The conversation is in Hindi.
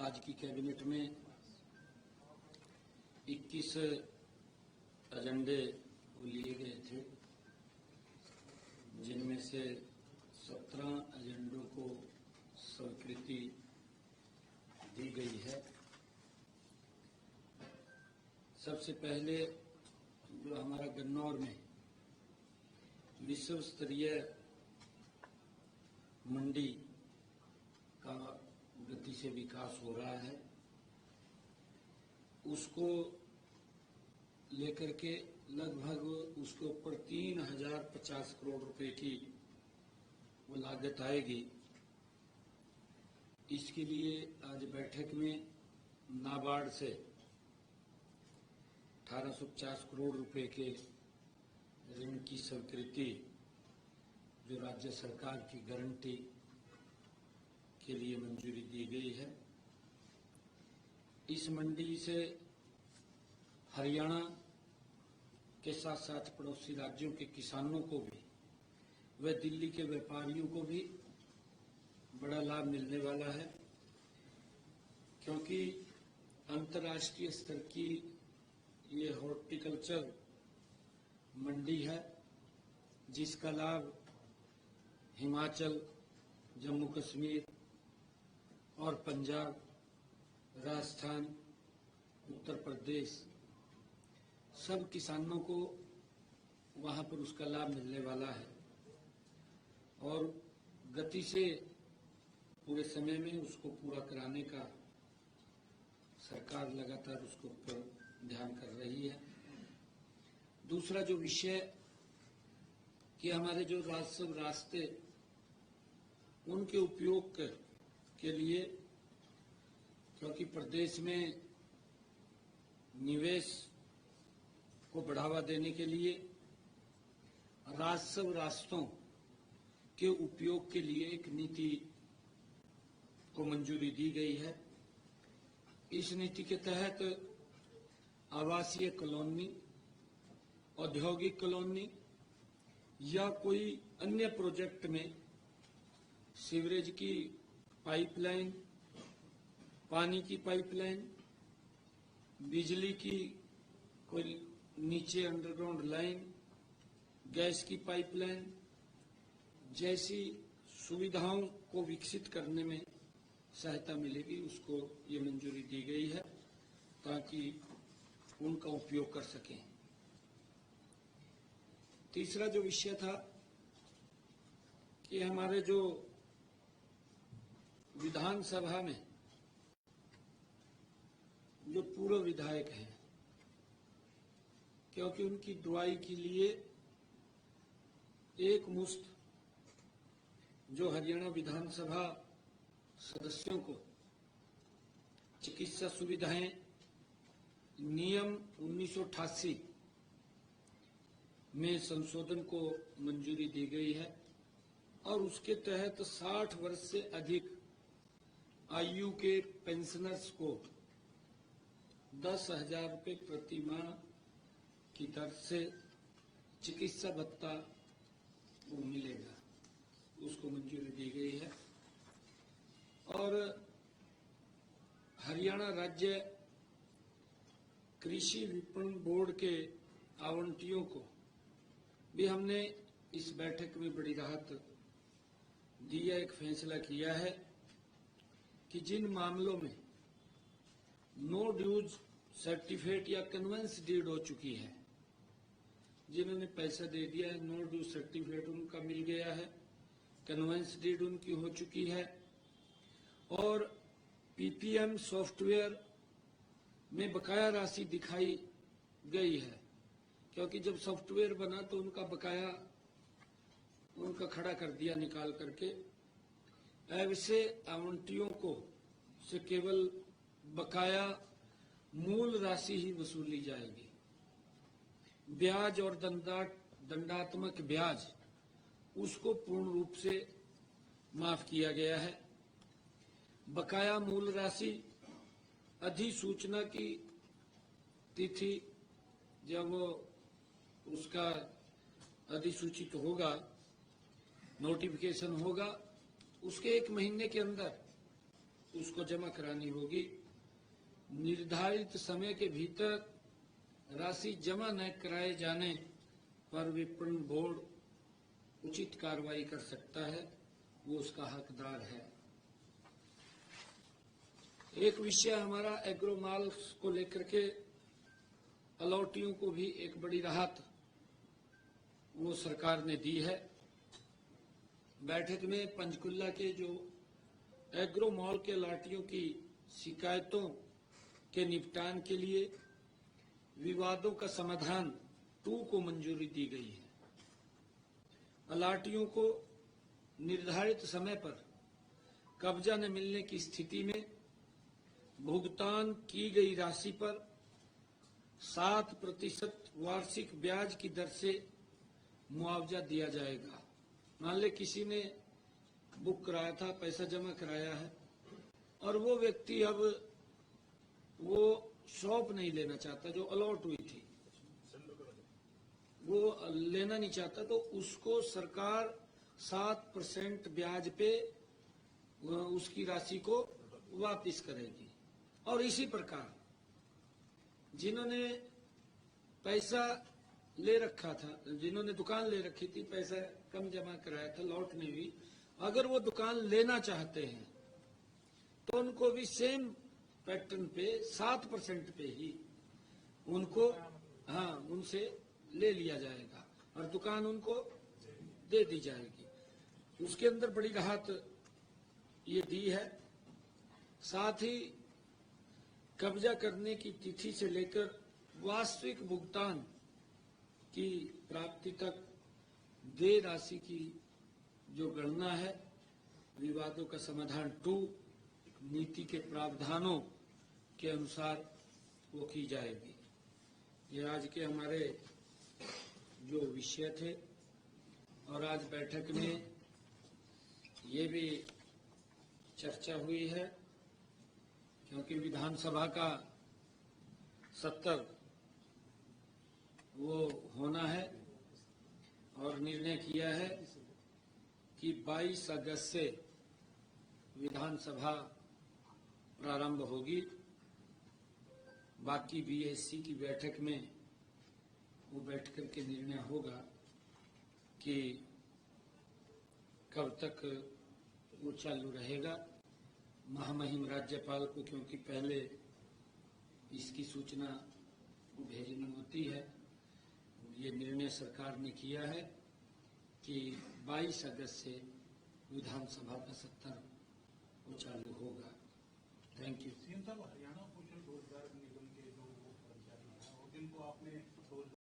आज की कैबिनेट में 21 एजेंडे लिए गए थे, जिनमें से 17 एजेंडों को स्वीकृति दी गई है। सबसे पहले जो हमारा गन्नौर में विश्व स्तरीय मंडी का गति से विकास हो रहा है, उसको लेकर के लगभग उसके ऊपर 3050 करोड़ रुपए की वो लागत आएगी। इसके लिए आज बैठक में नाबार्ड से 1850 करोड़ रुपए के ऋण की स्वीकृति जो राज्य सरकार की गारंटी के लिए मंजूरी दी गई है। इस मंडी से हरियाणा के साथ साथ पड़ोसी राज्यों के किसानों को भी व दिल्ली के व्यापारियों को भी बड़ा लाभ मिलने वाला है, क्योंकि अंतर्राष्ट्रीय स्तर की ये हॉर्टिकल्चर मंडी है, जिसका लाभ हिमाचल, जम्मू कश्मीर और पंजाब, राजस्थान, उत्तर प्रदेश सब किसानों को वहां पर उसका लाभ मिलने वाला है और गति से पूरे समय में उसको पूरा कराने का सरकार लगातार उसके ऊपर ध्यान कर रही है। दूसरा जो विषय कि हमारे जो राजस्व रास्ते उनके उपयोग के लिए, क्योंकि प्रदेश में निवेश को बढ़ावा देने के लिए राजस्व रास्तों के उपयोग के लिए एक नीति को मंजूरी दी गई है। इस नीति के तहत आवासीय कॉलोनी, औद्योगिक कॉलोनी या कोई अन्य प्रोजेक्ट में सीवरेज की पाइपलाइन, पानी की पाइपलाइन, बिजली की कोई नीचे अंडरग्राउंड लाइन, गैस की पाइपलाइन जैसी सुविधाओं को विकसित करने में सहायता मिलेगी, उसको ये मंजूरी दी गई है ताकि उनका उपयोग कर सकें। तीसरा जो विषय था कि हमारे जो विधानसभा में जो पूर्व विधायक हैं, क्योंकि उनकी दुआई के लिए एक मुश्त जो हरियाणा विधानसभा सदस्यों को चिकित्सा सुविधाएं नियम 1988 में संशोधन को मंजूरी दी गई है और उसके तहत 60 वर्ष से अधिक आयु के पेंशनर्स को 10,000 रुपये प्रति माह की दर से चिकित्सा भत्ता वो मिलेगा, उसको मंजूरी दी गई है। और हरियाणा राज्य कृषि विपणन बोर्ड के आवंटियों को भी हमने इस बैठक में बड़ी राहत दिया। एक फैसला किया है कि जिन मामलों में नो ड्यूज सर्टिफिकेट या कन्वेंस डीड हो चुकी है, जिन्होंने पैसा दे दिया है, नो ड्यूज सर्टिफिकेट उनका मिल गया है, कन्वेंस डीड उनकी हो चुकी है और पीपीएम सॉफ्टवेयर में बकाया राशि दिखाई गई है, क्योंकि जब सॉफ्टवेयर बना तो उनका बकाया उनका खड़ा कर दिया निकाल करके। ऐसे आवंटियों को से केवल बकाया मूल राशि ही वसूली जाएगी। ब्याज और दंडात्मक ब्याज उसको पूर्ण रूप से माफ किया गया है। बकाया मूल राशि अधिसूचना की तिथि जब उसका अधिसूचित होगा, नोटिफिकेशन होगा, उसके 1 महीने के अंदर उसको जमा करानी होगी। निर्धारित समय के भीतर राशि जमा न कराए जाने पर विपणन बोर्ड उचित कार्रवाई कर सकता है, वो उसका हकदार है। एक विषय हमारा एग्रो माल्स को लेकर के अलॉटियों को भी एक बड़ी राहत वो सरकार ने दी है। बैठक में पंचकुला के जो एग्रो मॉल के अलॉटियों की शिकायतों के निपटान के लिए विवादों का समाधान 2 को मंजूरी दी गई है। अलॉटियों को निर्धारित समय पर कब्जा न मिलने की स्थिति में भुगतान की गई राशि पर 7% वार्षिक ब्याज की दर से मुआवजा दिया जाएगा। मान ले किसी ने बुक कराया था, पैसा जमा कराया है और वो व्यक्ति अब वो शॉप नहीं लेना चाहता जो अलॉट हुई थी, वो लेना नहीं चाहता, तो उसको सरकार 7% ब्याज पे उसकी राशि को वापस करेगी। और इसी प्रकार जिन्होंने पैसा ले रखा था, जिन्होंने दुकान ले रखी थी, पैसा कम जमा कराया था, लौट नहीं हुई, अगर वो दुकान लेना चाहते हैं तो उनको भी सेम पैटर्न पे 7% पे ही उनको उनसे ले लिया जाएगा और दुकान उनको दे दी जाएगी। उसके अंदर बड़ी राहत ये दी है। साथ ही कब्जा करने की तिथि से लेकर वास्तविक भुगतान की प्राप्ति तक देय राशि की जो गणना है, विवादों का समाधान 2 नीति के प्रावधानों के अनुसार वो की जाएगी। ये आज के हमारे जो विषय थे और आज बैठक में ये भी चर्चा हुई है, क्योंकि विधानसभा का सत्र वो होना है और निर्णय किया है कि 22 अगस्त से विधानसभा प्रारंभ होगी। बाकी बीएससी की बैठक में वो बैठ कर के निर्णय होगा कि कब तक वो चालू रहेगा। महामहिम राज्यपाल को क्योंकि पहले इसकी सूचना भेजनी होती है, ये निर्णय सरकार ने किया है कि 22 अगस्त से विधानसभा का सत्र वो चालू होगा। Thank you. हरियाणा पोषण रोजगार निगम के जो कर्मचारी हैं और जिनको आपने